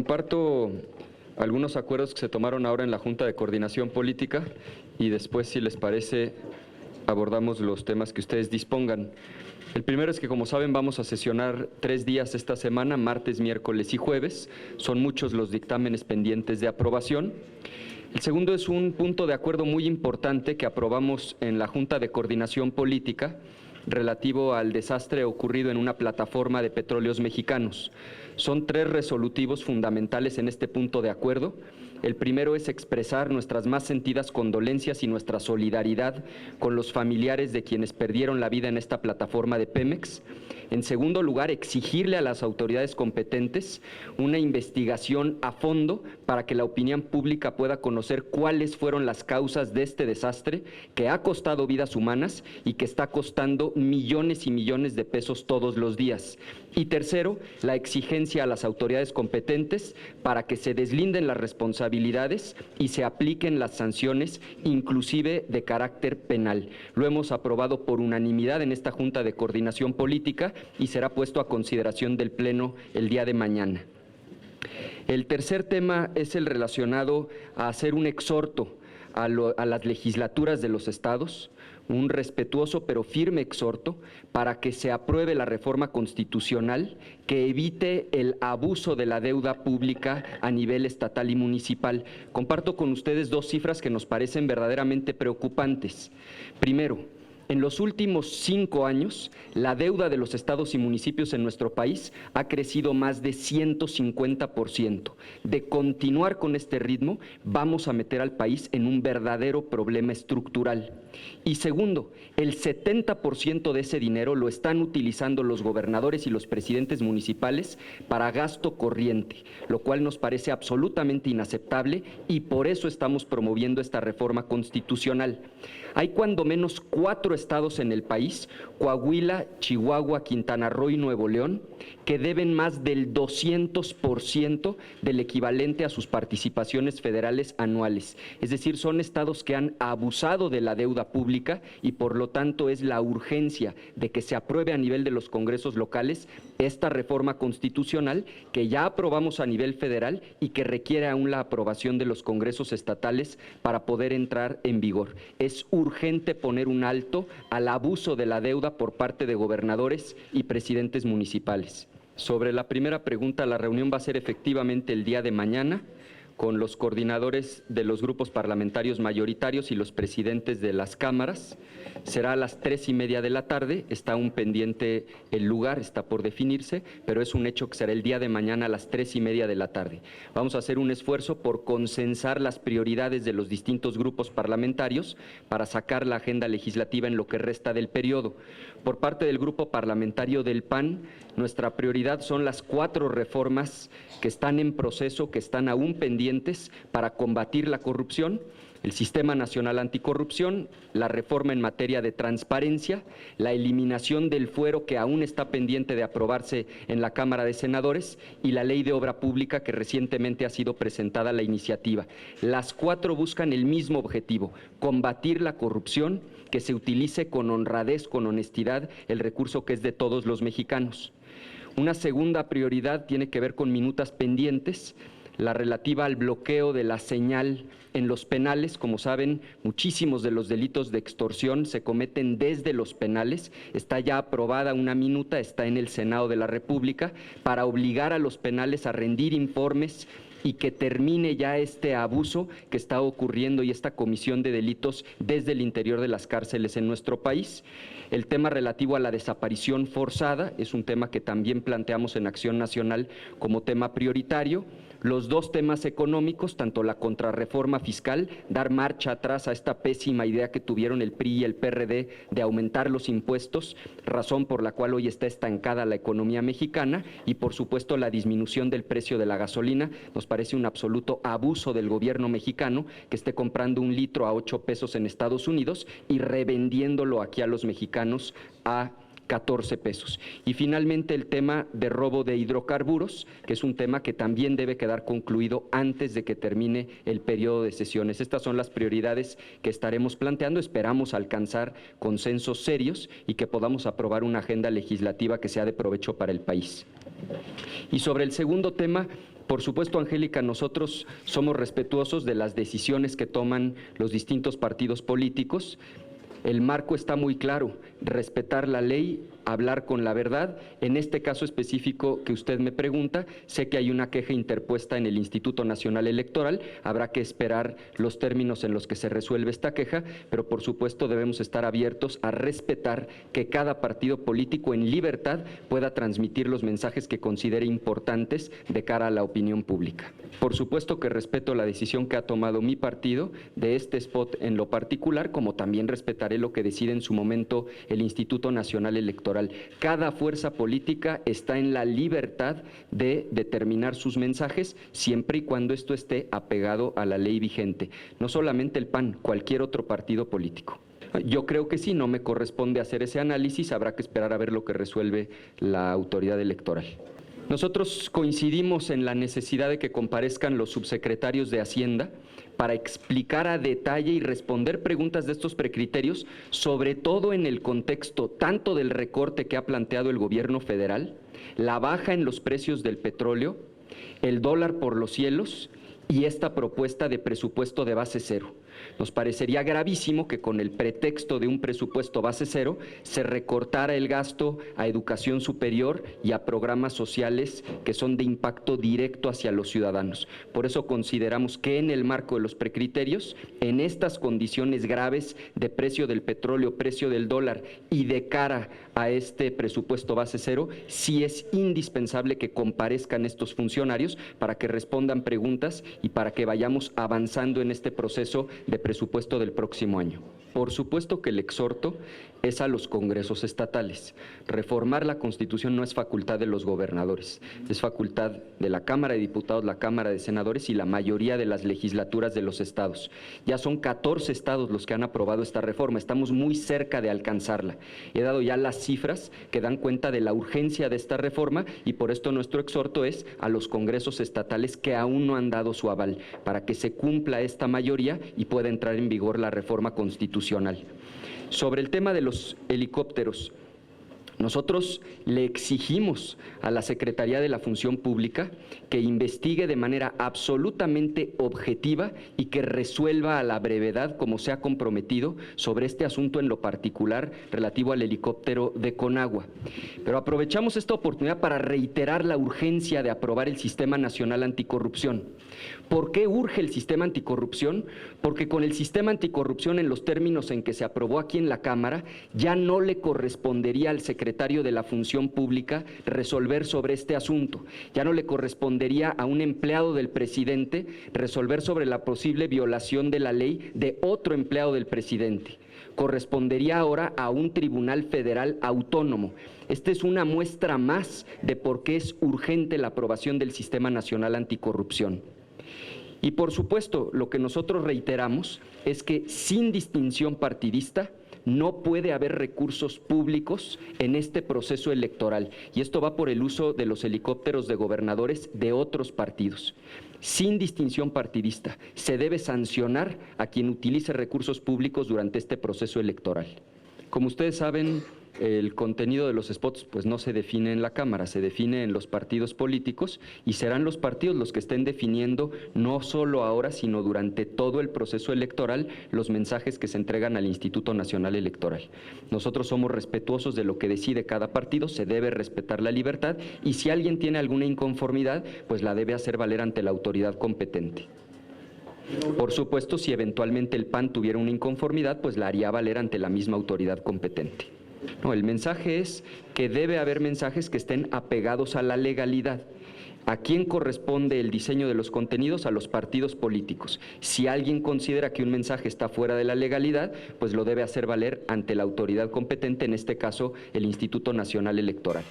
comparto algunos acuerdos que se tomaron ahora en la Junta de Coordinación Política y después, si les parece, abordamos los temas que ustedes dispongan. El primero es que, como saben, vamos a sesionar 3 días esta semana, martes, miércoles y jueves. Son muchos los dictámenes pendientes de aprobación. El segundo es un punto de acuerdo muy importante que aprobamos en la Junta de Coordinación Política relativo al desastre ocurrido en una plataforma de petróleos mexicanos. Son 3 resolutivos fundamentales en este punto de acuerdo. El primero es expresar nuestras más sentidas condolencias y nuestra solidaridad con los familiares de quienes perdieron la vida en esta plataforma de Pemex. En segundo lugar, exigirle a las autoridades competentes una investigación a fondo para que la opinión pública pueda conocer cuáles fueron las causas de este desastre que ha costado vidas humanas y que está costando millones y millones de pesos todos los días. Y tercero, la exigencia a las autoridades competentes para que se deslinden las responsabilidades y se apliquen las sanciones, inclusive de carácter penal. Lo hemos aprobado por unanimidad en esta Junta de Coordinación Política y será puesto a consideración del Pleno el día de mañana. El tercer tema es el relacionado a hacer un exhorto a las legislaturas de los estados, un respetuoso pero firme exhorto para que se apruebe la reforma constitucional que evite el abuso de la deuda pública a nivel estatal y municipal. Comparto con ustedes 2 cifras que nos parecen verdaderamente preocupantes. Primero, en los últimos 5 años, la deuda de los estados y municipios en nuestro país ha crecido más de 150%. De continuar con este ritmo, vamos a meter al país en un verdadero problema estructural. Y segundo, el 70% de ese dinero lo están utilizando los gobernadores y los presidentes municipales para gasto corriente, lo cual nos parece absolutamente inaceptable y por eso estamos promoviendo esta reforma constitucional. Hay cuando menos 4 estados en el país, Coahuila, Chihuahua, Quintana Roo y Nuevo León, que deben más del 200% del equivalente a sus participaciones federales anuales. Es decir, son estados que han abusado de la deuda pública y por lo tanto es la urgencia de que se apruebe a nivel de los congresos locales esta reforma constitucional que ya aprobamos a nivel federal y que requiere aún la aprobación de los congresos estatales para poder entrar en vigor. Es urgente poner un alto al abuso de la deuda por parte de gobernadores y presidentes municipales. Sobre la primera pregunta, la reunión va a ser efectivamente el día de mañana con los coordinadores de los grupos parlamentarios mayoritarios y los presidentes de las cámaras. Será a las 3:30 de la tarde, está aún pendiente el lugar, está por definirse, pero es un hecho que será el día de mañana a las 3:30 de la tarde. Vamos a hacer un esfuerzo por consensar las prioridades de los distintos grupos parlamentarios para sacar la agenda legislativa en lo que resta del periodo. Por parte del grupo parlamentario del PAN, nuestra prioridad son las 4 reformas que están en proceso, que están aún pendientes para combatir la corrupción: el Sistema Nacional Anticorrupción, la reforma en materia de transparencia, la eliminación del fuero que aún está pendiente de aprobarse en la Cámara de Senadores y la Ley de Obra Pública que recientemente ha sido presentada la iniciativa. Las 4 buscan el mismo objetivo: combatir la corrupción, que se utilice con honradez, con honestidad, el recurso que es de todos los mexicanos. Una segunda prioridad tiene que ver con minutas pendientes, la relativa al bloqueo de la señal en los penales. Como saben, muchísimos de los delitos de extorsión se cometen desde los penales. Está ya aprobada una minuta, está en el Senado de la República, para obligar a los penales a rendir informes y que termine ya este abuso que está ocurriendo y esta comisión de delitos desde el interior de las cárceles en nuestro país. El tema relativo a la desaparición forzada es un tema que también planteamos en Acción Nacional como tema prioritario. Los 2 temas económicos, tanto la contrarreforma fiscal, dar marcha atrás a esta pésima idea que tuvieron el PRI y el PRD de aumentar los impuestos, razón por la cual hoy está estancada la economía mexicana, y por supuesto la disminución del precio de la gasolina. Nos parece un absoluto abuso del gobierno mexicano que esté comprando 1 litro a 8 pesos en Estados Unidos y revendiéndolo aquí a los mexicanos a 14 pesos. Y finalmente el tema de robo de hidrocarburos, que es un tema que también debe quedar concluido antes de que termine el periodo de sesiones. Estas son las prioridades que estaremos planteando. Esperamos alcanzar consensos serios y que podamos aprobar una agenda legislativa que sea de provecho para el país. Y sobre el segundo tema, Por supuesto, Angélica, nosotros somos respetuosos de las decisiones que toman los distintos partidos políticos. El marco está muy claro: respetar la ley, hablar con la verdad. En este caso específico que usted me pregunta, sé que hay una queja interpuesta en el Instituto Nacional Electoral, habrá que esperar los términos en los que se resuelve esta queja, pero por supuesto debemos estar abiertos a respetar que cada partido político en libertad pueda transmitir los mensajes que considere importantes de cara a la opinión pública. Por supuesto que respeto la decisión que ha tomado mi partido de este spot en lo particular, como también respetaré lo que decide en su momento el Instituto Nacional Electoral. Cada fuerza política está en la libertad de determinar sus mensajes siempre y cuando esto esté apegado a la ley vigente. No solamente el PAN, cualquier otro partido político. Yo creo que sí, no me corresponde hacer ese análisis, habrá que esperar a ver lo que resuelve la autoridad electoral. Nosotros coincidimos en la necesidad de que comparezcan los subsecretarios de Hacienda para explicar a detalle y responder preguntas de estos precriterios, sobre todo en el contexto tanto del recorte que ha planteado el gobierno federal, la baja en los precios del petróleo, el dólar por los cielos y esta propuesta de presupuesto de base cero. Nos parecería gravísimo que con el pretexto de un presupuesto base cero se recortara el gasto a educación superior y a programas sociales que son de impacto directo hacia los ciudadanos. Por eso consideramos que en el marco de los precriterios, en estas condiciones graves de precio del petróleo, precio del dólar y de cara a este presupuesto base cero, sí es indispensable que comparezcan estos funcionarios para que respondan preguntas y para que vayamos avanzando en este proceso de presupuesto del próximo año. Por supuesto que el exhorto es a los congresos estatales. Reformar la Constitución no es facultad de los gobernadores, es facultad de la Cámara de Diputados, la Cámara de Senadores y la mayoría de las legislaturas de los estados. Ya son 14 estados los que han aprobado esta reforma, estamos muy cerca de alcanzarla. He dado ya las cifras que dan cuenta de la urgencia de esta reforma y por esto nuestro exhorto es a los congresos estatales que aún no han dado su aval para que se cumpla esta mayoría y pueda entrar en vigor la reforma constitucional. Sobre el tema de los helicópteros, nosotros le exigimos a la Secretaría de la Función Pública que investigue de manera absolutamente objetiva y que resuelva a la brevedad, como se ha comprometido, sobre este asunto en lo particular relativo al helicóptero de Conagua. Pero aprovechamos esta oportunidad para reiterar la urgencia de aprobar el Sistema Nacional Anticorrupción. ¿Por qué urge el sistema anticorrupción? Porque con el sistema anticorrupción, en los términos en que se aprobó aquí en la Cámara, ya no le correspondería al secretario de la Función Pública resolver sobre este asunto. Ya no le correspondería a un empleado del presidente resolver sobre la posible violación de la ley de otro empleado del presidente. Correspondería ahora a un tribunal federal autónomo. Esta es una muestra más de por qué es urgente la aprobación del Sistema Nacional Anticorrupción. Y por supuesto, lo que nosotros reiteramos es que sin distinción partidista no puede haber recursos públicos en este proceso electoral. Y esto va por el uso de los helicópteros de gobernadores de otros partidos. Sin distinción partidista, se debe sancionar a quien utilice recursos públicos durante este proceso electoral. Como ustedes saben, el contenido de los spots pues no se define en la Cámara, se define en los partidos políticos y serán los partidos los que estén definiendo no solo ahora, sino durante todo el proceso electoral los mensajes que se entregan al Instituto Nacional Electoral. Nosotros somos respetuosos de lo que decide cada partido, se debe respetar la libertad y si alguien tiene alguna inconformidad, pues la debe hacer valer ante la autoridad competente. Por supuesto, si eventualmente el PAN tuviera una inconformidad, pues la haría valer ante la misma autoridad competente. No, el mensaje es que debe haber mensajes que estén apegados a la legalidad. ¿A quién corresponde el diseño de los contenidos? A los partidos políticos. Si alguien considera que un mensaje está fuera de la legalidad, pues lo debe hacer valer ante la autoridad competente, en este caso el Instituto Nacional Electoral.